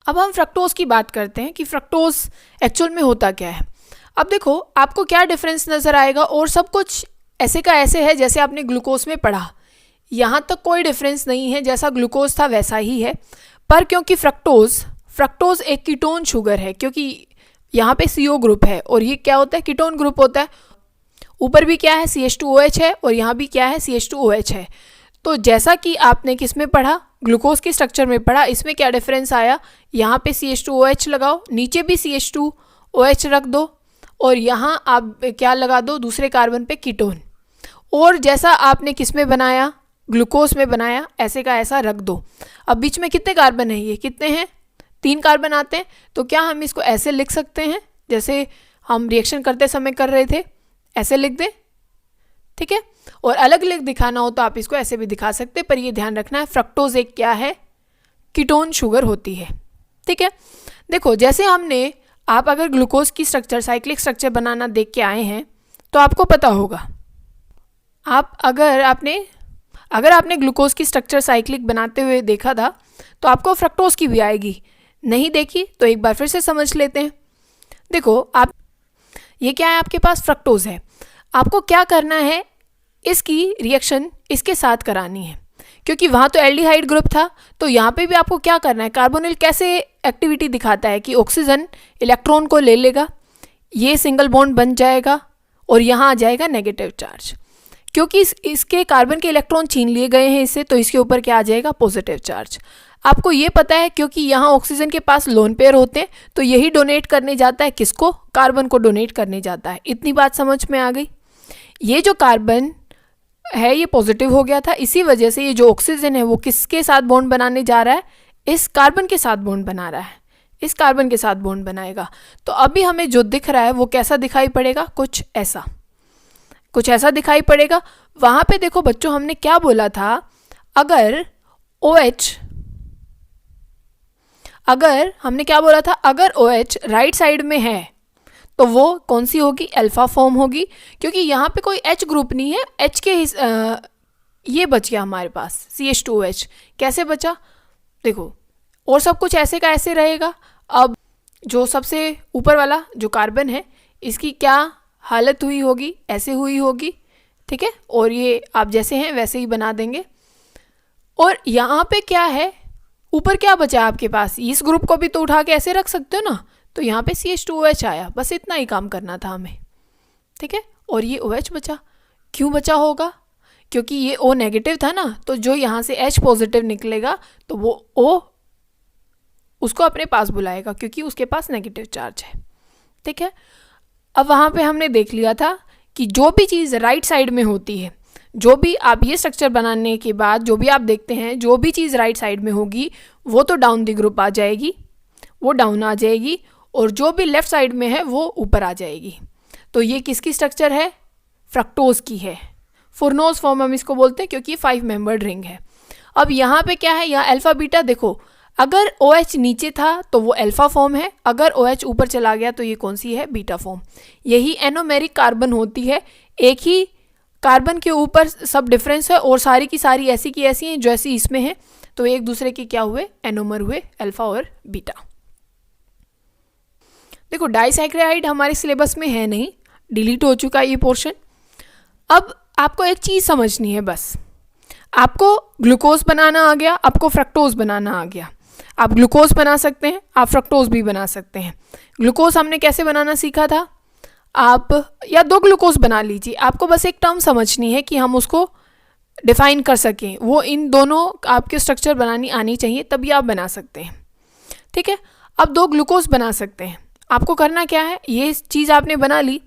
अब हम फ्रक्टोज की बात करते हैं कि फ्रक्टोज एक्चुअल में होता क्या है। अब देखो आपको क्या डिफरेंस नज़र आएगा, और सब कुछ ऐसे का ऐसे है जैसे आपने ग्लूकोज में पढ़ा, यहाँ तक कोई डिफरेंस नहीं है, जैसा ग्लूकोज था वैसा ही है। पर क्योंकि फ्रक्टोज एक कीटोन शुगर है, क्योंकि यहाँ पे CO ग्रुप है और ये क्या होता है, कीटोन ग्रुप होता है। ऊपर भी क्या है, CH2OH है, और यहाँ भी क्या है, CH2OH है। तो जैसा कि आपने किस में पढ़ा, ग्लूकोज के स्ट्रक्चर में पढ़ा, इसमें क्या डिफरेंस आया, यहाँ पे CH2OH लगाओ, नीचे भी CH2OH रख दो, और यहाँ आप क्या लगा दो, दूसरे कार्बन पे कीटोन। और जैसा आपने किस में बनाया, ग्लूकोज में बनाया, ऐसे का ऐसा रख दो। अब बीच में कितने कार्बन हैं, ये कितने हैं, 3 कार्बन आते हैं। तो क्या हम इसको ऐसे लिख सकते हैं जैसे हम रिएक्शन करते समय कर रहे थे, ऐसे लिख दें, ठीक है। और अलग अलग दिखाना हो तो आप इसको ऐसे भी दिखा सकते हैं, पर ये ध्यान रखना है फ्रक्टोज एक क्या है, कीटोन शुगर होती है, ठीक है। देखो जैसे हमने, आप अगर ग्लूकोज की स्ट्रक्चर, साइक्लिक स्ट्रक्चर बनाना देख के आए हैं तो आपको पता होगा, अगर आपने ग्लूकोज की स्ट्रक्चर साइक्लिक बनाते हुए देखा था तो आपको फ्रक्टोज की भी आएगी। नहीं देखी तो एक बार फिर से समझ लेते हैं। देखो आप, ये क्या है, आपके पास फ्रक्टोज है, आपको क्या करना है, इसकी रिएक्शन इसके साथ करानी है, क्योंकि वहाँ तो एल्डिहाइड ग्रुप था, तो यहाँ पे भी आपको क्या करना है, कार्बोनिल कैसे एक्टिविटी दिखाता है कि ऑक्सीजन इलेक्ट्रॉन को ले लेगा, ये सिंगल बॉन्ड बन जाएगा और यहाँ आ जाएगा नेगेटिव चार्ज, क्योंकि इसके कार्बन के इलेक्ट्रॉन छीन लिए गए हैं इससे, तो इसके ऊपर क्या आ जाएगा, पॉजिटिव चार्ज। आपको ये पता है क्योंकि यहाँ ऑक्सीजन के पास लोन पेयर होते हैं, तो यही डोनेट करने जाता है, किसको, कार्बन को डोनेट करने जाता है। इतनी बात समझ में आ गई। ये जो कार्बन है ये पॉजिटिव हो गया था, इसी वजह से ये जो ऑक्सीजन है वो किसके साथ बॉन्ड बनाने जा रहा है, इस कार्बन के साथ बॉन्ड बना रहा है, इस कार्बन के साथ बॉन्ड बनाएगा। तो अभी हमें जो दिख रहा है वो कैसा दिखाई पड़ेगा, कुछ ऐसा दिखाई पड़ेगा। वहाँ पे देखो बच्चों, हमने क्या बोला था, अगर OH राइट साइड में है तो वो कौन सी होगी, अल्फा फॉर्म होगी, क्योंकि यहाँ पे कोई H ग्रुप नहीं है, H के ये बच गया हमारे पास CH2OH। कैसे बचा, देखो, और सब कुछ ऐसे का ऐसे रहेगा। अब जो सबसे ऊपर वाला जो कार्बन है, इसकी क्या हालत हुई होगी, ऐसे हुई होगी, ठीक है, और ये आप जैसे हैं वैसे ही बना देंगे। और यहाँ पे क्या है, ऊपर क्या बचा आपके पास, इस ग्रुप को भी तो उठा के ऐसे रख सकते हो ना, तो यहाँ पे CH2OH आया, बस इतना ही काम करना था हमें, ठीक है। और ये OH बचा, क्यों बचा होगा, क्योंकि ये O नेगेटिव था ना, तो जो यहाँ से H पॉजिटिव निकलेगा तो वो O उसको अपने पास बुलाएगा, क्योंकि उसके पास नेगेटिव चार्ज है, ठीक है। अब वहाँ पे हमने देख लिया था कि जो भी चीज़ राइट साइड में होती है, जो भी आप ये स्ट्रक्चर बनाने के बाद जो भी आप देखते हैं, जो भी चीज़ राइट साइड में होगी वो तो डाउन द ग्रुप आ जाएगी, वो डाउन आ जाएगी, और जो भी लेफ़्ट साइड में है वो ऊपर आ जाएगी। तो ये किसकी स्ट्रक्चर है, फ्रक्टोज की है। फुरनोज फॉर्म हम इसको बोलते हैं, क्योंकि 5 मेंबर्ड रिंग है। अब यहाँ पे क्या है, यहाँ अल्फा बीटा, देखो अगर OH नीचे था तो वो अल्फा फॉर्म है, अगर OH ऊपर चला गया तो ये कौन सी है, बीटा फॉर्म। यही एनोमेरिक कार्बन होती है, एक ही कार्बन के ऊपर सब डिफरेंस है, और सारी की सारी ऐसी की ऐसी हैं जैसी इसमें है, तो एक दूसरे के क्या हुए, एनोमर हुए, अल्फा और बीटा। देखो डाइसैकराइड हमारे सिलेबस में है नहीं, डिलीट हो चुका ये पोर्शन। अब आपको एक चीज़ समझनी है, बस आपको ग्लूकोज बनाना आ गया, आपको फ्रक्टोज बनाना आ गया। आप ग्लूकोज बना सकते हैं, आप फ्रक्टोज भी बना सकते हैं। ग्लूकोज हमने कैसे बनाना सीखा था, आप या 2 ग्लूकोज बना लीजिए, आपको बस एक टर्म समझनी है कि हम उसको डिफाइन कर सकें, वो इन दोनों आपके स्ट्रक्चर बनानी आनी चाहिए, तभी आप बना सकते हैं, ठीक है। अब 2 ग्लूकोज बना सकते हैं, आपको करना क्या है, ये चीज़ आपने बना ली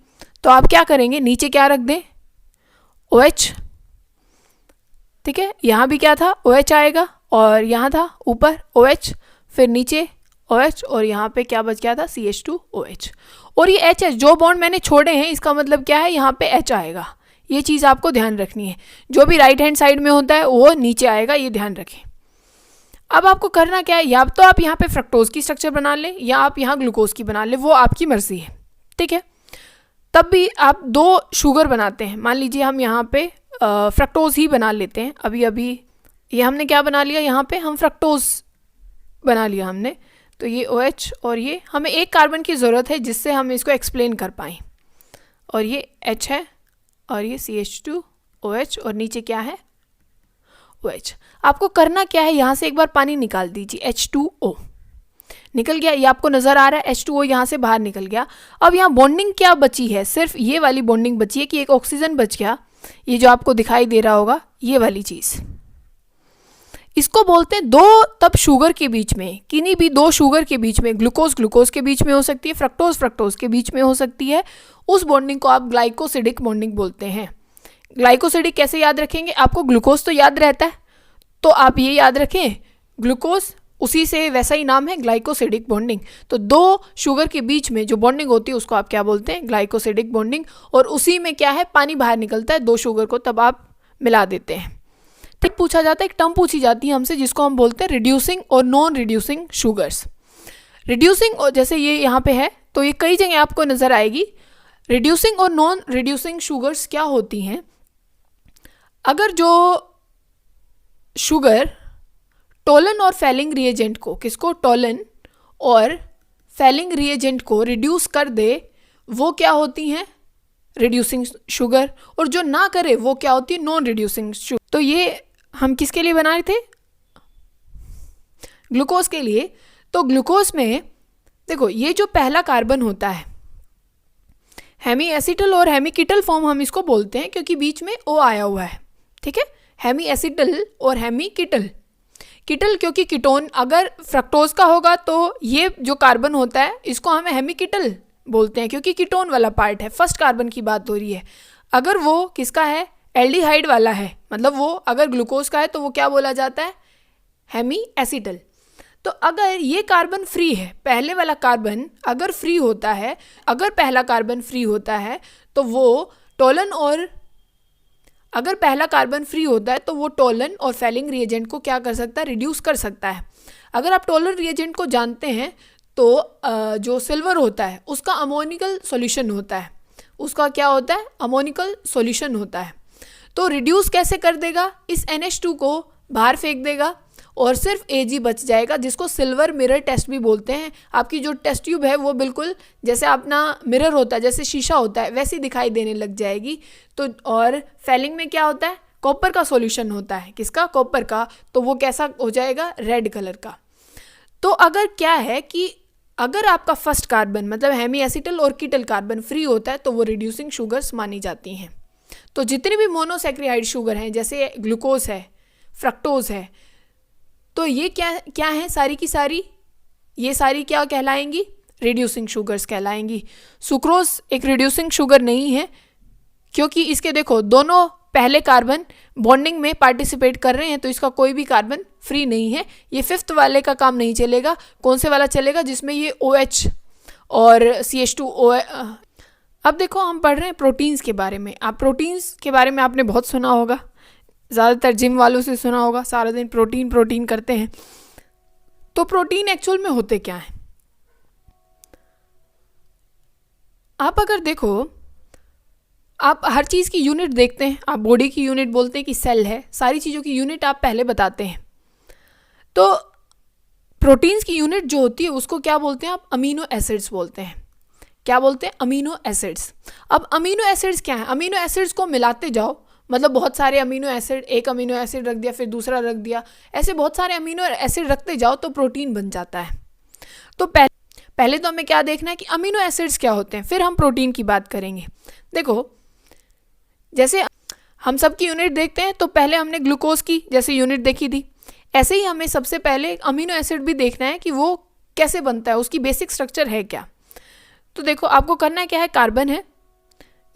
तो आप क्या करेंगे, नीचे क्या रख दें, OH, ठीक है। यहाँ भी क्या था, OH आएगा, और यहाँ था ऊपर OH, फिर नीचे OH, और यहाँ पे क्या बच गया था, CH2OH। और ये H जो बॉन्ड मैंने छोड़े हैं, इसका मतलब क्या है, यहाँ पे H आएगा। ये चीज़ आपको ध्यान रखनी है, जो भी राइट हैंड साइड में होता है वो नीचे आएगा, ये ध्यान रखें। अब आपको करना क्या है, या तो आप यहाँ पे फ्रक्टोज की स्ट्रक्चर बना लें, या आप यहाँ ग्लूकोज की बना लें, वो आपकी मर्जी है, ठीक है। तब भी आप 2 शुगर बनाते हैं, मान लीजिए हम यहाँ पे फ्रक्टोज ही बना लेते हैं। अभी ये हमने क्या बना लिया, यहाँ पे हम फ्रक्टोज बना लिया हमने, तो ये OH और ये हमें एक कार्बन की ज़रूरत है जिससे हम इसको एक्सप्लेन कर पाएँ, और ये H है और ये CH2OH और नीचे क्या है OH। आपको करना क्या है, यहाँ से एक बार पानी निकाल दीजिए, H2O निकल गया, ये आपको नज़र आ रहा है, H2O यहाँ से बाहर निकल गया। अब यहाँ बॉन्डिंग क्या बची है, सिर्फ ये वाली बॉन्डिंग बची है कि एक ऑक्सीजन बच गया, ये जो आपको दिखाई दे रहा होगा ये वाली चीज़, इसको बोलते हैं दो तब शुगर के बीच में, किन्हीं भी दो शुगर के बीच में, ग्लूकोज ग्लूकोज के बीच में हो सकती है, फ्रक्टोज फ्रक्टोज के बीच में हो सकती है, उस बॉन्डिंग को आप ग्लाइकोसिडिक बॉन्डिंग बोलते हैं। ग्लाइकोसिडिक कैसे याद रखेंगे, आपको ग्लूकोज तो याद रहता है, तो आप ये याद रखें ग्लूकोज, उसी से वैसा ही नाम है ग्लाइकोसिडिक बॉन्डिंग। तो दो शुगर के बीच में जो बॉन्डिंग होती है उसको आप क्या बोलते हैं, ग्लाइकोसिडिक बॉन्डिंग, और उसी में क्या है, पानी बाहर निकलता है दो शुगर को, तब आप मिला देते हैं। ठीक, पूछा जाता है, एक टर्म पूछी जाती है हमसे जिसको हम बोलते हैं रिड्यूसिंग और नॉन रिड्यूसिंग शुगर्स। रिड्यूसिंग, और जैसे ये यहाँ पे है तो ये कई जगह आपको नज़र आएगी। रिड्यूसिंग और नॉन रिड्यूसिंग शुगर्स क्या होती हैं, अगर जो शुगर टोलन और फैलिंग रिएजेंट को, किसको, टोलन और फैलिंग रिएजेंट को रिड्यूस कर दे, वो क्या होती हैं, रिड्यूसिंग शुगर, और जो ना करे वो क्या होती है, नॉन रिड्यूसिंग शुगर। तो ये हम किसके लिए बना रहे थे, ग्लूकोज के लिए। तो ग्लूकोज में देखो ये जो पहला कार्बन होता है, हेमी एसिटल और हेमिकीटल फॉर्म हम इसको बोलते हैं क्योंकि बीच में O आया हुआ है, ठीक है, हेमी एसिटल और हेमिकीटल। कीटल क्योंकि कीटोन अगर फ्रक्टोज का होगा तो ये जो कार्बन होता है इसको हम हेमिकीटल बोलते हैं क्योंकि कीटोन वाला पार्ट है, फर्स्ट कार्बन की बात हो रही है। अगर वो किसका है, एल्डिहाइड वाला है, मतलब वो अगर ग्लूकोज का है तो वो क्या बोला जाता है, हेमी एसिटल। तो अगर ये कार्बन फ्री है, पहले वाला कार्बन अगर फ्री होता है, अगर पहला कार्बन फ्री होता है तो वो टोलन, और अगर पहला कार्बन फ्री होता है तो वो टोलन और फैलिंग रिएजेंट को क्या कर सकता है, रिड्यूस कर सकता है। अगर आप टोलन रिएजेंट को जानते हैं तो जो सिल्वर होता है उसका अमोनिकल सॉल्यूशन होता है, उसका क्या होता है, अमोनिकल सॉल्यूशन होता है। तो रिड्यूस कैसे कर देगा, इस NH2 को बाहर फेंक देगा और सिर्फ Ag बच जाएगा, जिसको सिल्वर मिरर टेस्ट भी बोलते हैं। आपकी जो टेस्ट ट्यूब है वो बिल्कुल जैसे अपना मिरर होता है, जैसे शीशा होता है, वैसी दिखाई देने लग जाएगी। तो और फैलिंग में क्या होता है, कॉपर का सॉल्यूशन होता है, किसका, कॉपर का, तो वो कैसा हो जाएगा, रेड कलर का। तो अगर क्या है कि अगर आपका फर्स्ट कार्बन मतलब हेमी एसिटल और कीटल कार्बन फ्री होता है तो वो रिड्यूसिंग शुगर्स मानी जाती हैं। तो जितने भी मोनोसैक्रिडाइड शुगर हैं, जैसे ग्लूकोज है, फ्रक्टोज है, तो ये क्या है, सारी की सारी, ये सारी क्या कहलाएंगी, रिड्यूसिंग शुगर्स कहलाएंगी। सुक्रोज एक रिड्यूसिंग शुगर नहीं है क्योंकि इसके देखो दोनों पहले कार्बन बॉन्डिंग में पार्टिसिपेट कर रहे हैं, तो इसका कोई भी कार्बन फ्री नहीं है। ये फिफ्थ वाले का काम नहीं चलेगा, कौन से वाला चलेगा, जिसमें ये OH और CH2O। अब देखो हम पढ़ रहे हैं प्रोटीन्स के बारे में। आप प्रोटीन्स के बारे में आपने बहुत सुना होगा, ज़्यादातर जिम वालों से सुना होगा, सारा दिन प्रोटीन प्रोटीन करते हैं। तो प्रोटीन एक्चुअल में होते क्या हैं, आप अगर देखो, आप हर चीज़ की यूनिट देखते हैं, आप बॉडी की यूनिट बोलते हैं कि सेल है, सारी चीज़ों की यूनिट आप पहले बताते हैं। तो प्रोटीन्स की यूनिट जो होती है उसको क्या बोलते हैं आप, अमीनो एसिड्स बोलते हैं। क्या बोलते हैं, अमीनो एसिड्स। अब अमीनो एसिड्स क्या है, अमीनो एसिड्स को मिलाते जाओ, मतलब बहुत सारे अमीनो एसिड, एक अमीनो एसिड रख दिया फिर दूसरा रख दिया, ऐसे बहुत सारे अमीनो एसिड रखते जाओ तो प्रोटीन बन जाता है। तो पहले तो हमें क्या देखना है कि अमीनो एसिड्स क्या होते हैं, फिर हम प्रोटीन की बात करेंगे। देखो जैसे हम सब की यूनिट देखते हैं, तो पहले हमने ग्लूकोज की जैसे यूनिट देखी थी, ऐसे ही हमें सबसे पहले अमीनो एसिड भी देखना है कि वो कैसे बनता है, उसकी बेसिक स्ट्रक्चर है क्या। तो देखो आपको करना क्या है, कार्बन है,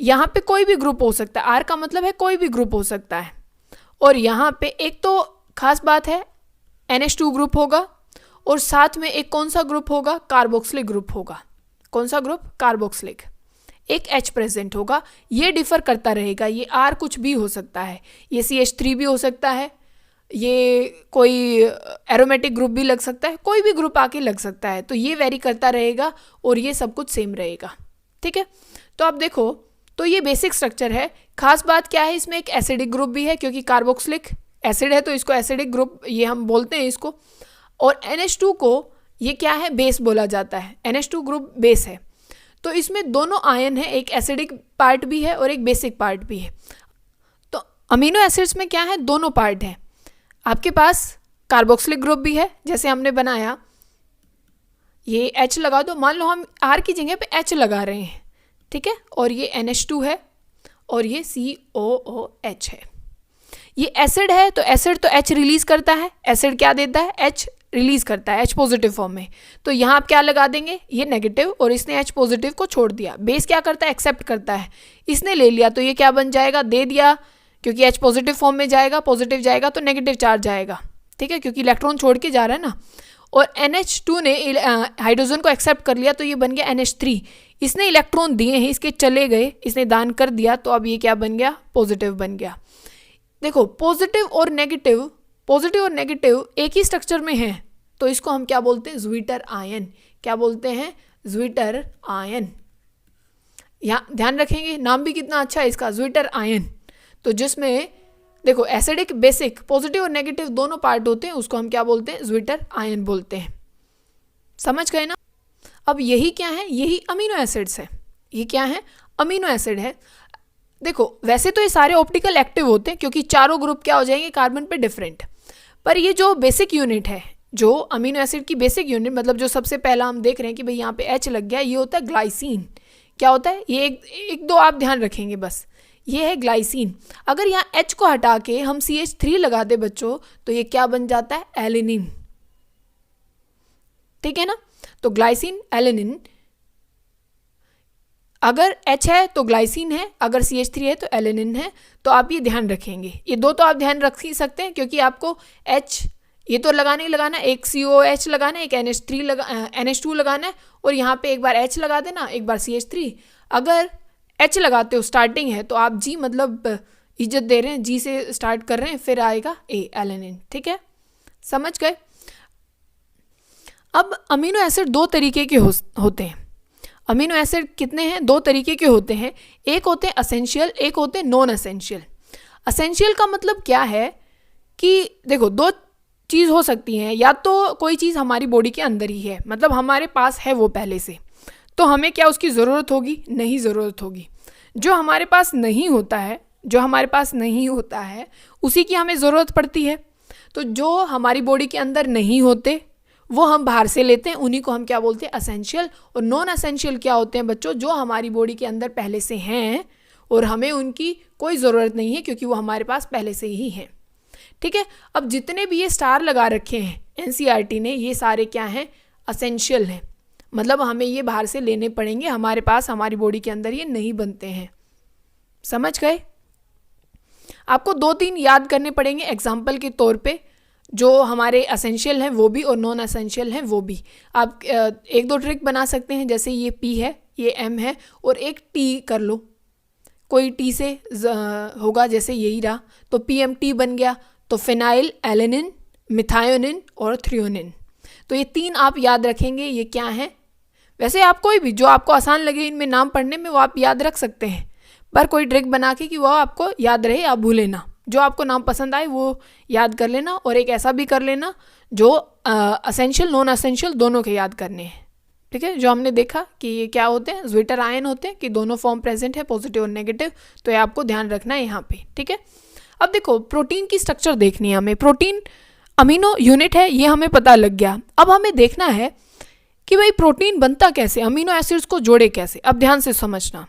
यहाँ पे कोई भी ग्रुप हो सकता है, R का मतलब है कोई भी ग्रुप हो सकता है, और यहाँ पे एक तो खास बात है NH2 ग्रुप होगा, और साथ में एक कौन सा ग्रुप होगा, कार्बोक्सिलिक ग्रुप होगा। कौन सा ग्रुप, कार्बोक्सिलिक। एक H प्रेजेंट होगा, ये डिफर करता रहेगा, ये R कुछ भी हो सकता है, ये CH3 भी हो सकता है, ये कोई एरोमेटिक ग्रुप भी लग सकता है, कोई भी ग्रुप आके लग सकता है, तो ये वेरी करता रहेगा और ये सब कुछ सेम रहेगा, ठीक है। तो आप देखो, तो ये बेसिक स्ट्रक्चर है। खास बात क्या है, इसमें एक एसिडिक ग्रुप भी है क्योंकि कार्बोक्सिलिक एसिड है तो इसको एसिडिक ग्रुप ये हम बोलते हैं इसको। और NH2 को ये क्या है, बेस बोला जाता है, NH2 ग्रुप बेस है। तो इसमें दोनों आयन है, एक एसिडिक पार्ट भी है और एक बेसिक पार्ट भी है। तो अमीनो एसिड्स में क्या है, दोनों पार्ट है। आपके पास कार्बोक्सिलिक ग्रुप भी है, जैसे हमने बनाया, ये H लगा दो, मान लो हम R की जगह पे H लगा रहे हैं, ठीक है, और ये NH2 है और ये COOH है। ये एसिड है, तो एसिड तो H रिलीज करता है, एसिड क्या देता है, H रिलीज करता है, H पॉजिटिव फॉर्म में। तो यहाँ आप क्या लगा देंगे, ये नेगेटिव, और इसने H पॉजिटिव को छोड़ दिया। बेस क्या करता है, एक्सेप्ट करता है, इसने ले लिया, तो ये क्या बन जाएगा, दे दिया, क्योंकि H पॉजिटिव फॉर्म में जाएगा, पॉजिटिव जाएगा तो नेगेटिव चार्ज आएगा, ठीक है, क्योंकि इलेक्ट्रॉन छोड़ के जा रहा है ना। और NH2 ने हाइड्रोजन को एक्सेप्ट कर लिया, तो ये बन गया NH3। इसने इलेक्ट्रॉन दिए हैं, इसके चले गए, इसने दान कर दिया, तो अब ये क्या बन गया, पॉजिटिव बन गया। देखो पॉजिटिव और नेगेटिव एक ही स्ट्रक्चर में है, तो इसको हम क्या बोलते हैं, ज्विटर आयन। क्या बोलते हैं, ज्विटर आयन। यहाँ ध्यान रखेंगे, नाम भी कितना अच्छा है इसका, ज्विटर आयन। तो जिसमें देखो एसिडिक बेसिक पॉजिटिव और नेगेटिव दोनों पार्ट होते हैं, उसको हम क्या बोलते हैं, ज्विटर आयन बोलते हैं। समझ गए ना। अब यही क्या है, यही अमीनो एसिड्स है। ये क्या है, अमीनो एसिड है। देखो वैसे तो ये सारे ऑप्टिकल एक्टिव होते हैं, क्योंकि चारों ग्रुप क्या हो जाएंगे, कार्बन पे डिफरेंट। पर ये जो बेसिक यूनिट है, जो अमीनो एसिड की बेसिक यूनिट, मतलब जो सबसे पहला हम देख रहे हैं कि भाई यहाँ पे H लग गया, ये होता है ग्लाइसिन। क्या होता है, ये एक दो आप ध्यान रखेंगे बस, ये है ग्लाइसिन। अगर यहाँ H को हटा के हम CH3 लगा दे बच्चों, तो ये क्या बन जाता है, एलिनिन, ठीक है ना। तो ग्लाइसिन एलिनिन, अगर H है तो ग्लाइसिन है, अगर CH3 है तो एलिनिन है। तो आप ये ध्यान रखेंगे, ये दो तो आप ध्यान रख ही सकते हैं, क्योंकि आपको H ये तो लगाना ही लगाना, एक COH लगाना है, एक NH2 लगाना है, और यहाँ पे एक बार H लगा देना, एक बार CH3। अगर H लगाते हो, स्टार्टिंग है, तो आप G मतलब इज्जत दे रहे हैं, G से स्टार्ट कर रहे हैं, फिर आएगा A एलिनिन, ठीक है, समझ गए। अब अमीनो एसिड दो तरीके के होते हैं। अमीनो एसिड कितने हैं, दो तरीके के होते हैं। एक होते हैं असेंशियल, एक होते हैं नॉन असेंशियल। असेंशियल का मतलब क्या है कि देखो दो चीज़ हो सकती हैं, या तो कोई चीज़ हमारी बॉडी के अंदर ही है, मतलब हमारे पास है वो पहले से, तो हमें क्या उसकी ज़रूरत होगी, नहीं ज़रूरत होगी। जो हमारे पास नहीं होता है, उसी की हमें ज़रूरत पड़ती है। तो जो हमारी बॉडी के अंदर नहीं होते वो हम बाहर से लेते हैं, उन्हीं को हम क्या बोलते हैं, असेंशियल। और नॉन असेंशियल क्या होते हैं बच्चों, जो हमारी बॉडी के अंदर पहले से हैं और हमें उनकी कोई ज़रूरत नहीं है, क्योंकि वो हमारे पास पहले से ही हैं, ठीक है। अब जितने भी ये स्टार लगा रखे हैं NCERT ने, ये सारे क्या हैं, असेंशियल हैं, मतलब हमें ये बाहर से लेने पड़ेंगे, हमारे पास हमारी बॉडी के अंदर ये नहीं बनते हैं। समझ गए। आपको 2-3 याद करने पड़ेंगे एग्जाम्पल के तौर पे, जो हमारे असेंशियल हैं वो भी और नॉन असेंशियल हैं वो भी। आप 1-2 ट्रिक बना सकते हैं, जैसे ये P है, ये M है, और एक T कर लो, कोई T से होगा, जैसे यही रहा, तो PMT बन गया। तो फिनाइल एलेनिन, मिथायोनिन और थ्रियोनिन। तो ये 3 आप याद रखेंगे, ये क्या है। वैसे आप कोई भी जो आपको आसान लगे इनमें नाम पढ़ने में, वो आप याद रख सकते हैं, पर कोई ट्रिक बना के कि वो आपको याद रहे, आप भूले ना। जो आपको नाम पसंद आए वो याद कर लेना, और एक ऐसा भी कर लेना जो असेंशियल नॉन असेंशियल दोनों के याद करने हैं, ठीक है। जो हमने देखा कि ये क्या होते हैं, ज्विटर आयन होते हैं, कि दोनों फॉर्म प्रेजेंट है, पॉजिटिव और नेगेटिव, तो ये आपको ध्यान रखना है यहाँ पे, ठीक है। अब देखो प्रोटीन की स्ट्रक्चर देखनी है हमें। प्रोटीन अमीनो यूनिट है, ये हमें पता लग गया। अब हमें देखना है कि भाई प्रोटीन बनता कैसे, अमीनो एसिड्स को जोड़े कैसे। अब ध्यान से समझना,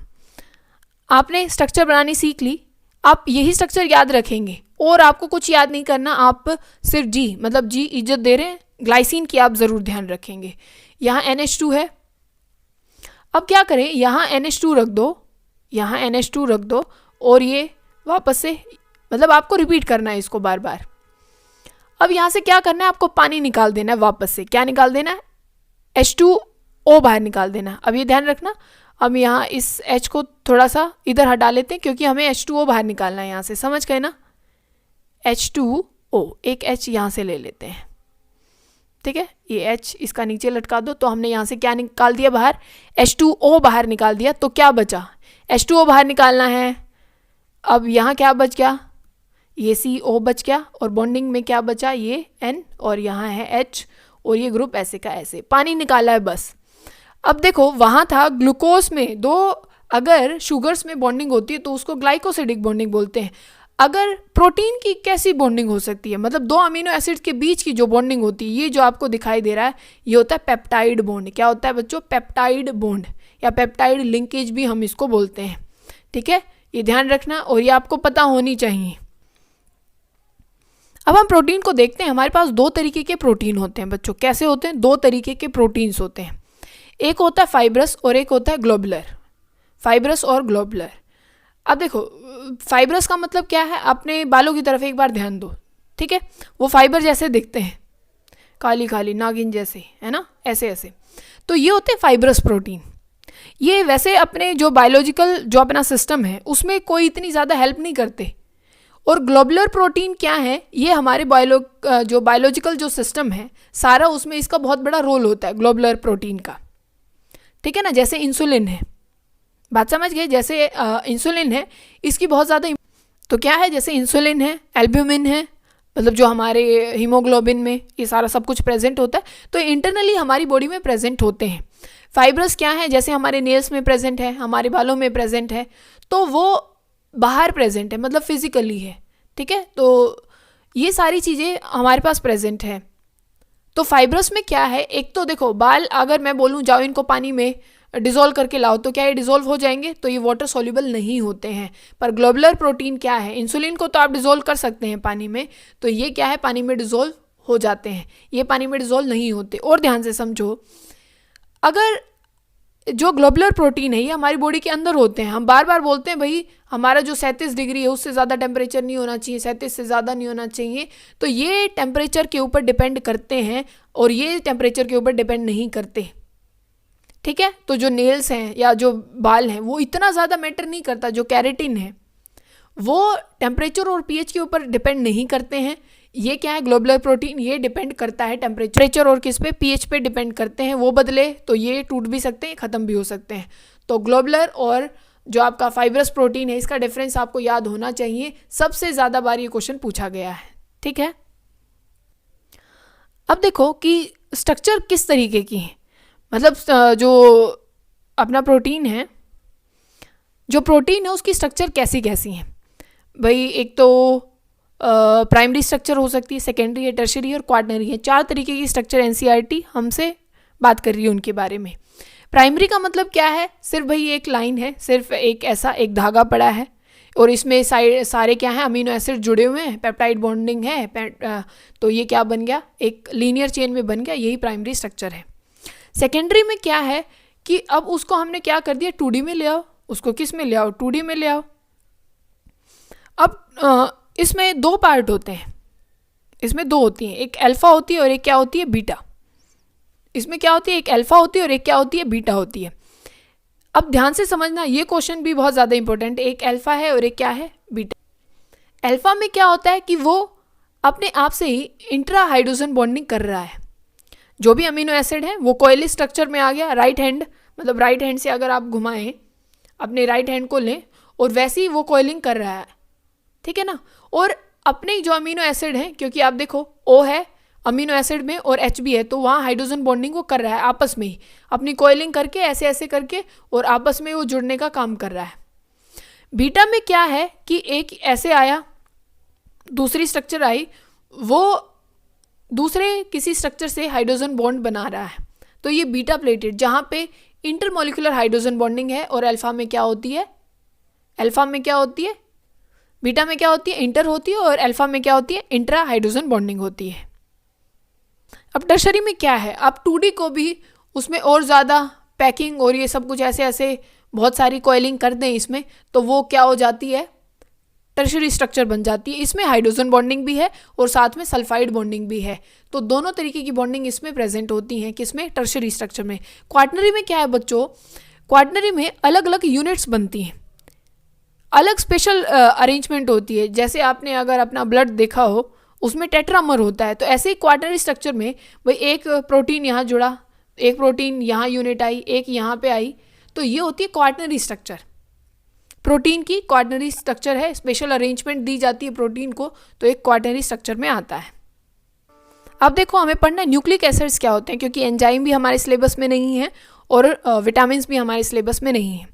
आपने स्ट्रक्चर बनानी सीख ली, आप यही स्ट्रक्चर याद रखेंगे और आपको कुछ याद नहीं करना, आप सिर्फ G मतलब G इज्जत दे रहे हैं, ग्लाइसिन की आप ज़रूर ध्यान रखेंगे। यहाँ NH2 है, अब क्या करें, यहाँ NH2 रख दो, यहाँ NH2 रख दो, और ये वापस से मतलब आपको रिपीट करना है इसको बार बार। अब यहाँ से क्या करना है, आपको पानी निकाल देना है, वापस से क्या निकाल देना है, H2O बाहर निकाल देना। अब ये ध्यान रखना, अब यहाँ इस H को थोड़ा सा इधर हटा लेते हैं, क्योंकि हमें H2O बाहर निकालना है यहाँ से, समझ गए ना। H2O, एक H यहाँ से ले लेते हैं, ठीक है, ये H इसका नीचे लटका दो। तो हमने यहाँ से क्या निकाल दिया बाहर, H2O बाहर निकाल दिया। तो क्या बचा, H2O बाहर निकालना है। अब यहाँ क्या बच गया, ये CO बच गया, और बॉन्डिंग में क्या बचा, ये N, और यहाँ है H, और ये ग्रुप ऐसे का ऐसे, पानी निकाला है बस। अब देखो वहाँ था ग्लूकोज में दो, अगर शुगर्स में बॉन्डिंग होती है तो उसको ग्लाइकोसिडिक बॉन्डिंग बोलते हैं। अगर प्रोटीन की कैसी बॉन्डिंग हो सकती है, मतलब दो अमीनो एसिड्स के बीच की जो बॉन्डिंग होती है, ये जो आपको दिखाई दे रहा है ये होता है पेप्टाइड बॉन्ड। क्या होता है बच्चों? पेप्टाइड बॉन्ड या पेप्टाइड लिंकेज भी हम इसको बोलते हैं। ठीक है, ये ध्यान रखना और ये आपको पता होनी चाहिए। अब हम प्रोटीन को देखते हैं। हमारे पास दो तरीके के प्रोटीन होते हैं बच्चों। कैसे होते हैं? दो तरीके के प्रोटीन्स होते हैं, एक होता है फाइब्रस और एक होता है ग्लोबुलर। फाइब्रस और ग्लोबुलर। अब देखो फाइब्रस का मतलब क्या है, अपने बालों की तरफ एक बार ध्यान दो। ठीक है, वो फाइबर जैसे दिखते हैं, काली काली नागिन जैसे, है ना, ऐसे ऐसे। तो ये होते हैं फाइब्रस प्रोटीन। ये वैसे अपने जो बायोलॉजिकल जो अपना सिस्टम है उसमें कोई इतनी ज़्यादा हेल्प नहीं करते। और ग्लोबुलर प्रोटीन क्या है, ये हमारे जो बायोलॉजिकल जो सिस्टम है सारा, उसमें इसका बहुत बड़ा रोल होता है ग्लोबुलर प्रोटीन का। ठीक है ना, जैसे इंसुलिन है, बात समझ गए? जैसे इंसुलिन है, इसकी बहुत ज़्यादा, तो क्या है, जैसे इंसुलिन है, एल्ब्यूमिन है, मतलब जो हमारे हीमोग्लोबिन में ये सारा सब कुछ प्रेजेंट होता है, तो इंटरनली हमारी बॉडी में प्रेजेंट होते हैं। फाइब्रस क्या है, जैसे हमारे नेल्स में प्रेजेंट है, हमारे बालों में प्रेजेंट है, तो वो बाहर प्रेजेंट है, मतलब फिजिकली है। ठीक है, तो ये सारी चीज़ें हमारे पास प्रेजेंट है। तो फाइब्रस में क्या है, एक तो देखो बाल, अगर मैं बोलूँ जाओ इनको पानी में डिज़ोल्व करके लाओ, तो क्या ये डिज़ोल्व हो जाएंगे? तो ये वाटर सॉल्युबल नहीं होते हैं। पर ग्लोबुलर प्रोटीन क्या है, इंसुलिन को तो आप डिज़ोल्व कर सकते हैं पानी में, तो ये क्या है, पानी में डिज़ोल्व हो जाते हैं, ये पानी में डिज़ोल्व नहीं होते। और ध्यान से समझो, अगर जो ग्लोबुलर प्रोटीन है ये हमारी बॉडी के अंदर होते हैं, हम बार बार बोलते हैं भाई हमारा जो 37 डिग्री है उससे ज़्यादा टेम्परेचर नहीं होना चाहिए, 37 से ज़्यादा नहीं होना चाहिए, तो ये टेम्परेचर के ऊपर डिपेंड करते हैं और ये टेम्परेचर के ऊपर डिपेंड नहीं करते। ठीक है, तो जो नेल्स हैं या जो बाल हैं वो इतना ज़्यादा मैटर नहीं करता। जो कैरेटिन है वो टेम्परेचर और पीएच के ऊपर डिपेंड नहीं करते हैं। ये क्या है, ग्लोबुलर प्रोटीन, ये डिपेंड करता है टेम्परेचर और किस पे, पीएच पे डिपेंड करते हैं। वो बदले तो ये टूट भी सकते हैं, ख़त्म भी हो सकते हैं। तो ग्लोबुलर और जो आपका फाइब्रस प्रोटीन है, इसका डिफरेंस आपको याद होना चाहिए। सबसे ज़्यादा बार ये क्वेश्चन पूछा गया है। ठीक है, अब देखो कि स्ट्रक्चर किस तरीके की है, मतलब जो अपना प्रोटीन है, जो प्रोटीन है उसकी स्ट्रक्चर कैसी कैसी है भाई। एक तो प्राइमरी स्ट्रक्चर हो सकती है, सेकेंडरी है, टर्शरी और क्वाटरनरी है। 4 तरीके की स्ट्रक्चर एनसीईआरटी हमसे बात कर रही है उनके बारे में। प्राइमरी का मतलब क्या है, सिर्फ भाई एक लाइन है, सिर्फ एक ऐसा एक धागा पड़ा है और इसमें सारे क्या हैं, अमीनो एसिड जुड़े हुए हैं, पेप्टाइड बॉन्डिंग है, तो ये क्या बन गया, एक लीनियर चेन में बन गया, यही प्राइमरी स्ट्रक्चर है। सेकेंडरी में क्या है कि अब उसको हमने क्या कर दिया, 2D में ले आओ, उसको किस में ले आओ, 2D में ले आओ। अब इसमें 2 पार्ट होते हैं, इसमें 2 होती हैं, एक अल्फा होती है और एक क्या होती है, बीटा। इसमें क्या होती है, एक अल्फा होती है और एक क्या होती है, बीटा होती है। अब ध्यान से समझना, ये क्वेश्चन भी बहुत ज़्यादा इंपॉर्टेंट है। एक अल्फा है और एक क्या है, बीटा। अल्फा में क्या होता है कि वो अपने आप से ही इंट्रा हाइड्रोजन बॉन्डिंग कर रहा है। जो भी अमीनो एसिड है वो कोएली स्ट्रक्चर में आ गया, राइट हैंड, मतलब राइट हैंड से अगर आप घुमाएं, अपने राइट हैंड को लें और वैसे ही वो कोयलिंग कर रहा है। ठीक है ना, और अपने जो अमीनो एसिड हैं, क्योंकि आप देखो O है अमीनो एसिड में और H भी है, तो वहाँ हाइड्रोजन बॉन्डिंग वो कर रहा है आपस में ही, अपनी कोयलिंग करके ऐसे ऐसे करके, और आपस में वो जुड़ने का काम कर रहा है। बीटा में क्या है कि एक ऐसे आया, दूसरी स्ट्रक्चर आई, वो दूसरे किसी स्ट्रक्चर से हाइड्रोजन बॉन्ड बना रहा है, तो ये बीटा प्लेटेड, जहाँ पे इंटरमोलिकुलर हाइड्रोजन बॉन्डिंग है। और अल्फा में क्या होती है, अल्फा में क्या होती है, बीटा में क्या होती है, इंटर होती है, और अल्फा में क्या होती है, इंट्रा हाइड्रोजन बॉन्डिंग होती है। अब टर्शरी में क्या है, अब 2D को भी उसमें और ज़्यादा पैकिंग और ये सब कुछ ऐसे ऐसे बहुत सारी कोयलिंग कर दें इसमें, तो वो क्या हो जाती है, टर्शरी स्ट्रक्चर बन जाती है। इसमें हाइड्रोजन बॉन्डिंग भी है और साथ में सल्फाइड बॉन्डिंग भी है, तो दोनों तरीके की बॉन्डिंग इसमें प्रेजेंट होती हैं। किसमें, टर्शरी स्ट्रक्चर में। क्वाटरनरी में क्या है बच्चों, क्वाटरनरी में अलग अलग यूनिट्स बनती हैं, अलग स्पेशल अरेंजमेंट होती है। जैसे आपने अगर अपना ब्लड देखा हो उसमें टेट्रामर होता है, तो ऐसे ही क्वाटरनरी स्ट्रक्चर में भाई एक प्रोटीन यहाँ जुड़ा, एक प्रोटीन यहाँ यूनिट आई, एक यहाँ पे आई, तो ये होती है क्वाटरनरी स्ट्रक्चर। प्रोटीन की क्वाटरनरी स्ट्रक्चर है, स्पेशल अरेंजमेंट दी जाती है प्रोटीन को, तो एक क्वाटरनरी स्ट्रक्चर में आता है। अब देखो हमें पढ़ना है न्यूक्लिक एसिड्स क्या होते हैं, क्योंकि एंजाइम भी हमारे सिलेबस में नहीं है और विटामिन भी हमारे सिलेबस में नहीं है।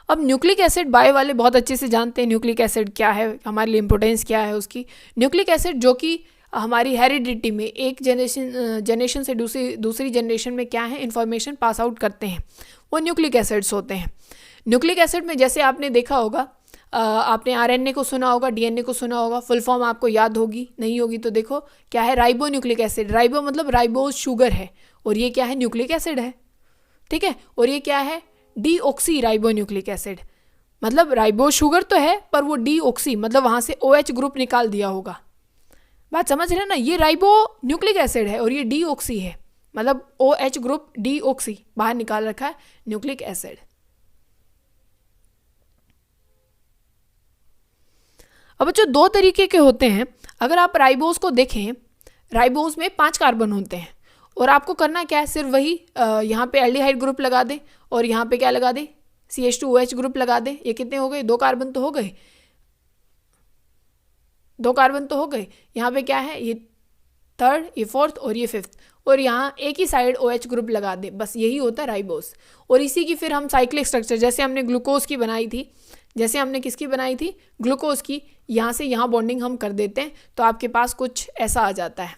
अब न्यूक्लिक एसिड बायो वाले बहुत अच्छे से जानते हैं न्यूक्लिक एसिड क्या है, हमारे लिए इंपॉर्टेंस क्या है उसकी। न्यूक्लिक एसिड जो कि हमारी हेरिडिटी में एक जनरेशन से दूसरी जनरेशन में क्या है इंफॉर्मेशन पास आउट करते हैं, वो न्यूक्लिक एसिड्स होते हैं। न्यूक्लिक एसिड में जैसे आपने देखा होगा, आपने आरएनए को सुना होगा, डीएनए को सुना होगा, फुल फॉर्म आपको याद होगी, नहीं होगी तो देखो क्या है, राइबो न्यूक्लिक एसिड। राइबो मतलब राइबोज शुगर है और ये क्या है, न्यूक्लिक एसिड है, ठीक है। और ये क्या है, डीऑक्सी राइबो न्यूक्लिक एसिड, मतलब राइबो शुगर तो है पर वो डीऑक्सी मतलब वहाँ से OH ग्रुप निकाल दिया होगा। बात समझ रहे ना, ये राइबो न्यूक्लिक एसिड है और ये डीऑक्सी है, मतलब OH ग्रुप डीऑक्सी बाहर निकाल रखा है न्यूक्लिक एसिड। अब बच्चों 2 तरीके के होते हैं। अगर आप राइबोज को देखें, राइबोज में 5 कार्बन होते हैं और आपको करना क्या है, सिर्फ वही यहाँ पे एल्डिहाइड ग्रुप लगा दें और यहाँ पे क्या लगा दें, CH2OH ग्रुप लगा दें। ये कितने हो गए, 2 कार्बन तो हो गए, 2 कार्बन तो हो गए। यहाँ पे क्या है, ये 3rd, ये 4th और ये 5th, और यहाँ एक ही साइड OH ग्रुप लगा दे, बस यही होता है राइबोस। और इसी की फिर हम साइक्लिक स्ट्रक्चर, जैसे हमने ग्लूकोज की बनाई थी, जैसे हमने किसकी बनाई थी, ग्लूकोज की, यहाँ से यहाँ बॉन्डिंग हम कर देते हैं तो आपके पास कुछ ऐसा आ जाता है।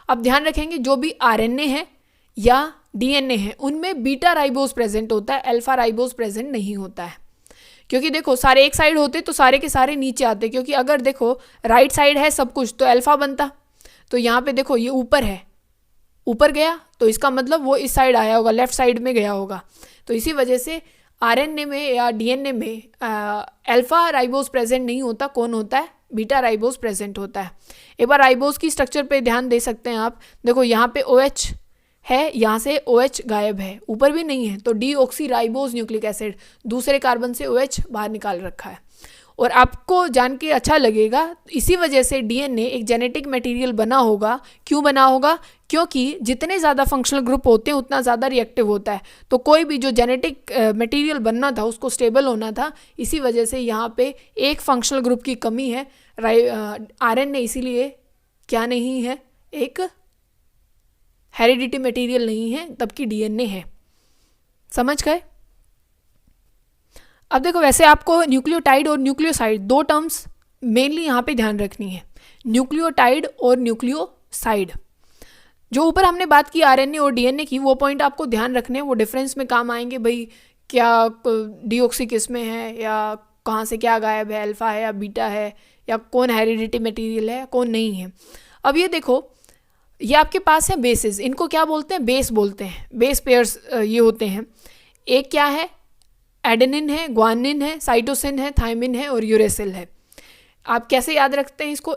अब ध्यान रखेंगे जो भी RNA है या DNA है उनमें बीटा राइबोस प्रेजेंट होता है, अल्फा राइबोस प्रेजेंट नहीं होता है। क्योंकि देखो सारे एक साइड होते तो सारे के सारे नीचे आते, क्योंकि अगर देखो राइट साइड है सब कुछ तो अल्फा बनता, तो यहाँ पे देखो ये ऊपर है, ऊपर गया तो इसका मतलब वो इस साइड आया होगा, लेफ्ट साइड में गया होगा। तो इसी वजह से RNA में या DNA में अल्फा राइबोस प्रेजेंट नहीं होता, कौन होता है, बीटा राइबोस प्रेजेंट होता है। एक बार राइबोस की स्ट्रक्चर पे ध्यान दे सकते हैं आप, देखो यहाँ पे OH है, यहाँ से OH गायब है, ऊपर भी नहीं है, तो डीऑक्सी राइबोस न्यूक्लिक एसिड, दूसरे कार्बन से OH बाहर निकाल रखा है। और आपको जान के अच्छा लगेगा, इसी वजह से DNA एक जेनेटिक मटेरियल बना होगा। क्यों बना होगा, क्योंकि जितने ज़्यादा फंक्शनल ग्रुप होते हैं उतना ज़्यादा रिएक्टिव होता है, तो कोई भी जो जेनेटिक मटेरियल बनना था उसको स्टेबल होना था। इसी वजह से यहाँ पे एक फंक्शनल ग्रुप की कमी है, RNA इसीलिए क्या नहीं है, एक हेरिडिटी मटेरियल नहीं है, तबकि DNA है। समझ गए। अब देखो वैसे आपको न्यूक्लियोटाइड और न्यूक्लियोसाइड 2 टर्म्स मेनली यहाँ पे ध्यान रखनी है, न्यूक्लियोटाइड और न्यूक्लियोसाइड। जो ऊपर हमने बात की RNA और DNA की, वो पॉइंट आपको ध्यान रखने हैं, वो डिफरेंस में काम आएंगे। भाई क्या डीऑक्सी किस में है, या कहाँ से क्या गायब है, अल्फा है या बीटा है, या कौन हेरिडिटी मटेरियल है कौन नहीं है। अब ये देखो ये आपके पास है बेसिस, इनको क्या बोलते हैं, बेस बोलते हैं, बेस पेयर्स ये होते हैं। एक क्या है, एडेनिन है, ग्वानिन है, साइटोसिन है, थायमिन है और यूरेसिल है। आप कैसे याद रखते हैं इसको,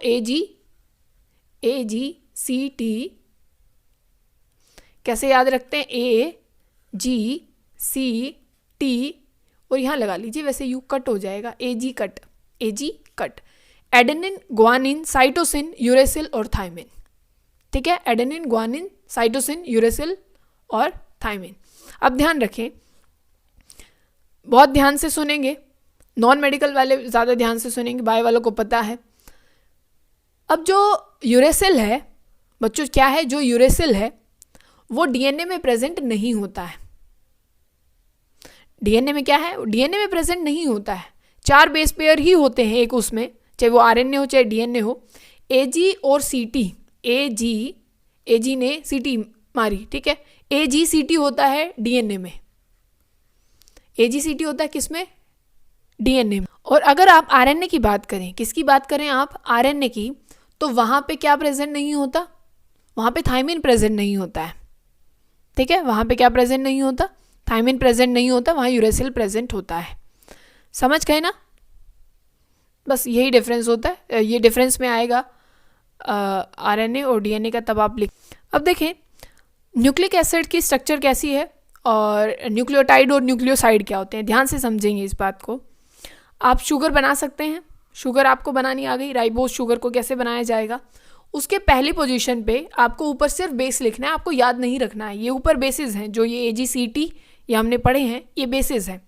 AGCT कैसे याद रखते हैं, AGCT और यहाँ लगा लीजिए, वैसे यू कट हो जाएगा, AG cut, adenine, guanine, cytosine, uracil और थायमिन। ठीक है, एडेनिन, ग्वानिन, साइटोसिन, यूरेसिल और थायमिन। अब ध्यान रखें, बहुत ध्यान से सुनेंगे, नॉन मेडिकल वाले ज़्यादा ध्यान से सुनेंगे, बायो वालों को पता है। अब जो यूरेसिल है बच्चों, क्या है, जो यूरेसिल है वो DNA में प्रेजेंट नहीं होता है। DNA में क्या है, DNA में प्रेजेंट नहीं होता है। 4 बेस पेयर ही होते हैं एक उसमें, चाहे वो RNA हो चाहे DNA हो। AG और CT, AG ने CT मारी, ठीक है, AGCT होता है DNA में, AGCT होता है किसमें, DNA में। और अगर आप RNA की बात करें, किसकी बात करें आप, RNA की, तो वहाँ पे क्या प्रेजेंट नहीं होता, वहाँ पे थायमिन प्रेजेंट नहीं होता है। ठीक है, वहाँ पे क्या प्रेजेंट नहीं होता, थायमिन प्रेजेंट नहीं होता, वहाँ यूरेसिल प्रेजेंट होता है। समझ गए ना, बस यही डिफरेंस होता है, ये डिफरेंस में आएगा RNA और DNA का, तब आप लिख। अब देखें न्यूक्लिक एसिड की स्ट्रक्चर कैसी है और न्यूक्लियोटाइड और न्यूक्लियोसाइड क्या होते हैं, ध्यान से समझेंगे इस बात को। आप शुगर बना सकते हैं, शुगर आपको बनानी आ गई, राइबोस शुगर को कैसे बनाया जाएगा, उसके पहली पोजीशन पे आपको ऊपर सिर्फ बेस लिखना है, आपको याद नहीं रखना है। ये ऊपर बेसिस हैं, जो ये AGCT ये हमने पढ़े हैं, ये बेसिस हैं,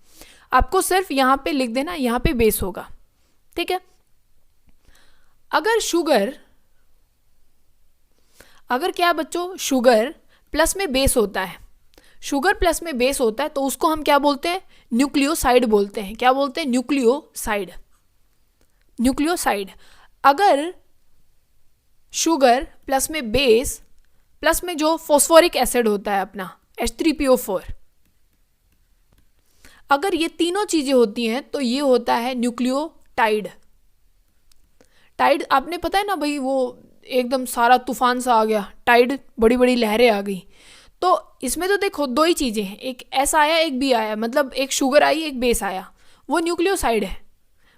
आपको सिर्फ यहाँ पे लिख देना, यहाँ पे बेस होगा। ठीक है, अगर क्या बच्चों शुगर प्लस में बेस होता है, शुगर प्लस में बेस होता है तो उसको हम क्या बोलते हैं, न्यूक्लियोसाइड बोलते हैं। क्या बोलते हैं, न्यूक्लियोसाइड, न्यूक्लियोसाइड। अगर शुगर प्लस में बेस प्लस में जो फॉस्फोरिक एसिड होता है अपना H3PO4, अगर ये तीनों चीजें होती हैं तो ये होता है न्यूक्लियोटाइड। टाइड आपने पता है ना भाई, वो एकदम सारा तूफान सा आ गया, टाइड बड़ी बड़ी लहरें आ गई। तो इसमें तो देखो दो ही चीज़ें हैं, एक एस आया एक बी आया, मतलब एक शुगर आई एक बेस आया, वो न्यूक्लियोसाइड है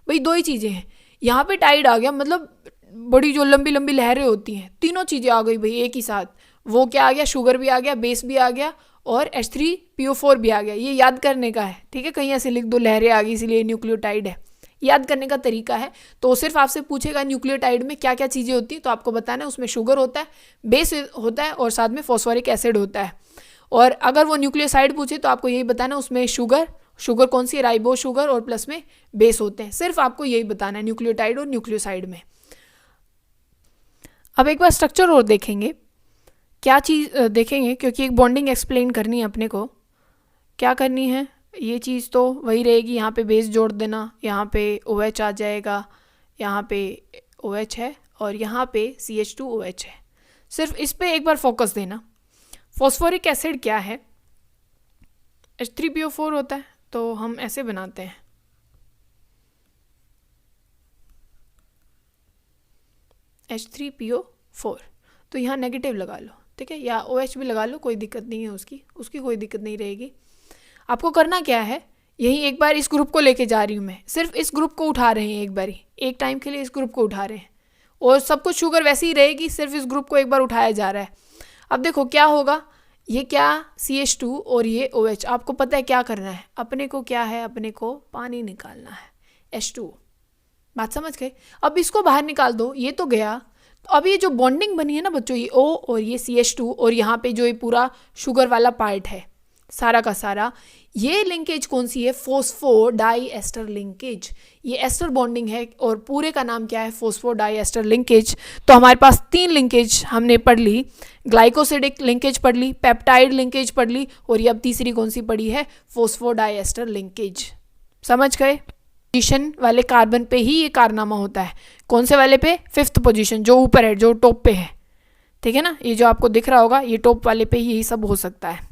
भाई, दो ही चीज़ें हैं। यहाँ पे टाइड आ गया, मतलब बड़ी जो लंबी लंबी लहरें होती हैं, तीनों चीज़ें आ गई भाई एक ही साथ। वो क्या आ गया, शुगर भी आ गया, बेस भी आ गया और H3PO4 भी आ गया। ये याद करने का है, ठीक है, कहीं ऐसे लिख दो लहरें आ गई इसलिए न्यूक्लियोटाइड है, याद करने का तरीका है। तो सिर्फ आपसे पूछेगा न्यूक्लियोटाइड में क्या क्या चीज़ें होती हैं, तो आपको बताना है उसमें शुगर होता है, बेस होता है और साथ में फॉस्फोरिक एसिड होता है। और अगर वो न्यूक्लियोसाइड पूछे तो आपको यही बताना है उसमें शुगर कौन सी है, राइबो शुगर, और प्लस में बेस होते हैं। सिर्फ आपको यही बताना है न्यूक्लियोटाइड और न्यूक्लियोसाइड में। अब एक बार स्ट्रक्चर और देखेंगे, क्या चीज़ देखेंगे, क्योंकि एक बॉन्डिंग एक्सप्लेन करनी है अपने को। क्या करनी है, ये चीज़ तो वही रहेगी, यहाँ पे बेस जोड़ देना, यहाँ पे OH आ जाएगा, यहाँ पे OH है और यहाँ पे CH2OH है। सिर्फ इस पे एक बार फोकस देना। फॉस्फोरिक एसिड क्या है, H3PO4 होता है, तो हम ऐसे बनाते हैं, H3PO4, तो यहाँ नेगेटिव लगा लो, ठीक है, या OH भी लगा लो, कोई दिक्कत नहीं है, उसकी कोई दिक्कत नहीं रहेगी। आपको करना क्या है, यही एक बार इस ग्रुप को लेके जा रही हूँ मैं, सिर्फ इस ग्रुप को उठा रहे हैं एक बारी, एक टाइम के लिए इस ग्रुप को उठा रहे हैं, और सब कुछ शुगर वैसे ही रहेगी, सिर्फ इस ग्रुप को एक बार उठाया जा रहा है। अब देखो क्या होगा, ये क्या CH2 और ये OH, आपको पता है क्या करना है, अपने को क्या है, अपने को पानी निकालना है, H2। बात समझ गए। अब इसको बाहर निकाल दो, ये तो गया। तो अब ये जो बॉन्डिंग बनी है ना बच्चों, ये O और ये CH2 और यहाँ पे जो ये पूरा शुगर वाला पार्ट है सारा का सारा, ये लिंकेज कौन सी है, फॉस्फोडाइएस्टर लिंकेज। ये एस्टर बॉन्डिंग है और पूरे का नाम क्या है, फॉस्फोडाइएस्टर लिंकेज। तो हमारे पास 3 लिंकेज हमने पढ़ ली, ग्लाइकोसिडिक लिंकेज पढ़ ली, पेप्टाइड लिंकेज पढ़ ली, और ये अब तीसरी कौन सी पढ़ी है, फॉस्फोडाइएस्टर लिंकेज। समझ गए। पोजीशन वाले कार्बन पे ही ये कारनामा होता है, कौन से वाले पे, 5th पोजीशन, जो ऊपर है, जो टॉप पे है, ठीक है ना, ये जो आपको दिख रहा होगा, ये टॉप वाले पे ही यही सब हो सकता है।